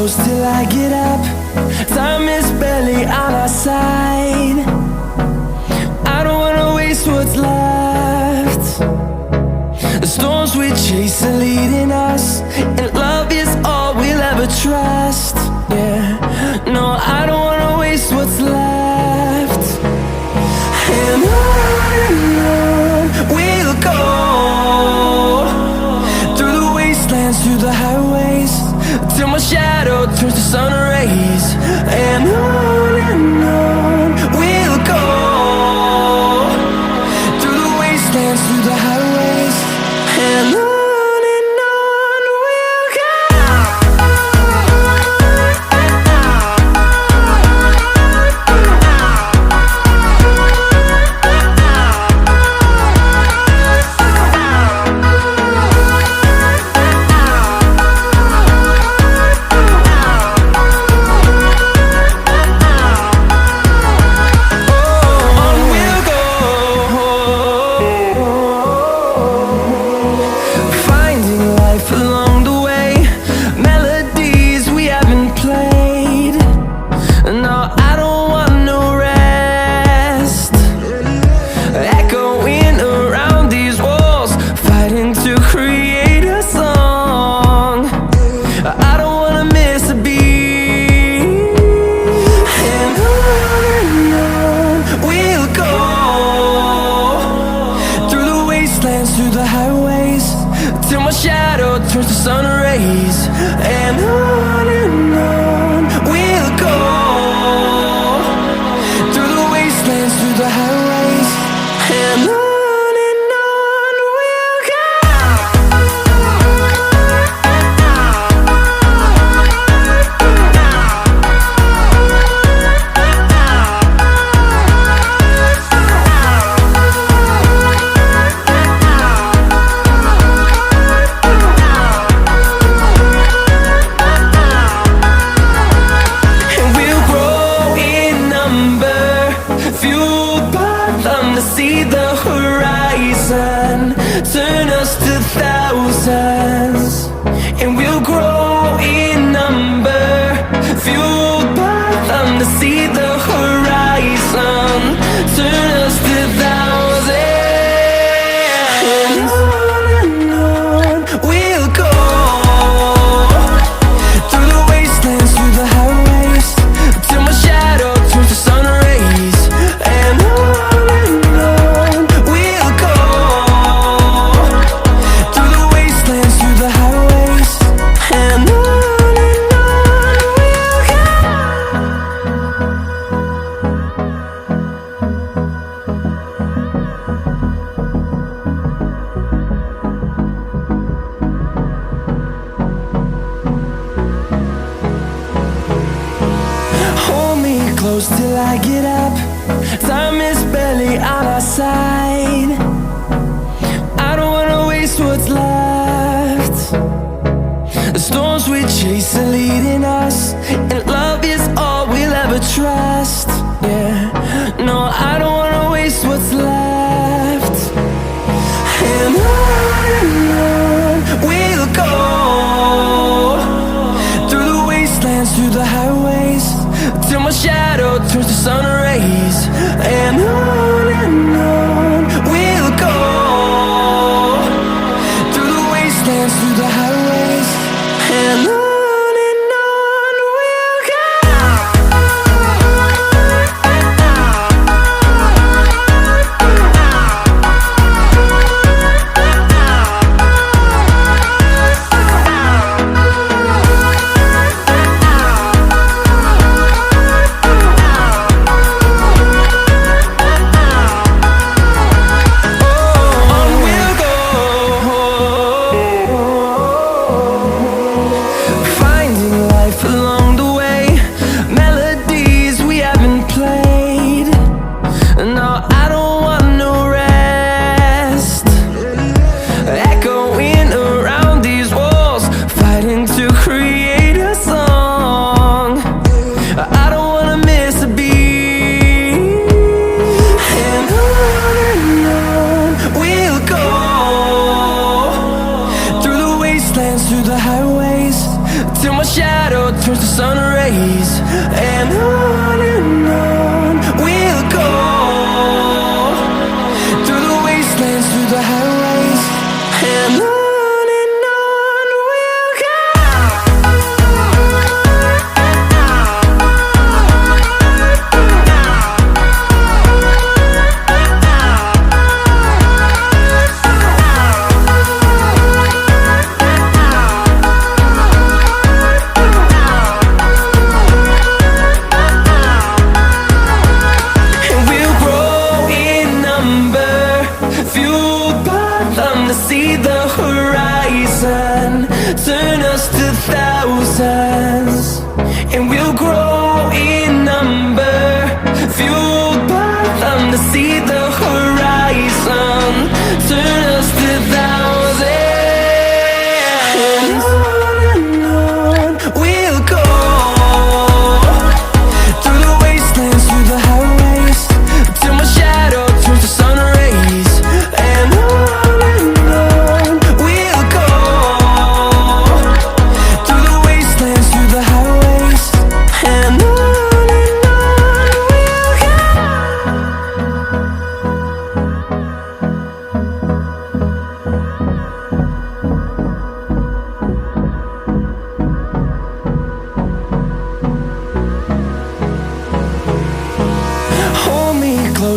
close till I get up. Time is barely on our side. I don't wanna waste what's left. The storms we chase are leading us, and love is all we'll ever trust. Yeah, no, I don't wanna waste what's left. And on we'll go, through the wastelands, through the highways, till my shadow turns to sun rays. And on we'll go, through the wastelands, through the highways, and on we'll go. Through the highways, till my shadow turns to sun rays. And on we'll go, through the wastelands, through the highways, and on we'll go. See the horizon, turn us to thousands, and we'll grow in number, fueled by them. To see the horizon, turn us to thousands, and on we'll go, through the wastelands, through the highways, till my shadow turns to sun rays. And close till I get up. Time is barely on our side. I don't wanna waste what's left. The storms we chase are leading us, and love is all we'll ever trust. Yeah, no, I don't wanna waste what's left. And on we'll go, through the wastelands, through the highways, till my shadow turns to sun rays. And on we'll go, through the wastelands, through the highways, and on we'll go.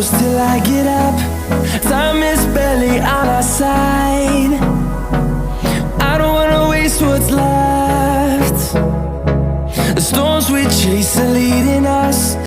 close till I get up. Time is barely on our side. I don't wanna waste what's left. The storms we chase are leading us.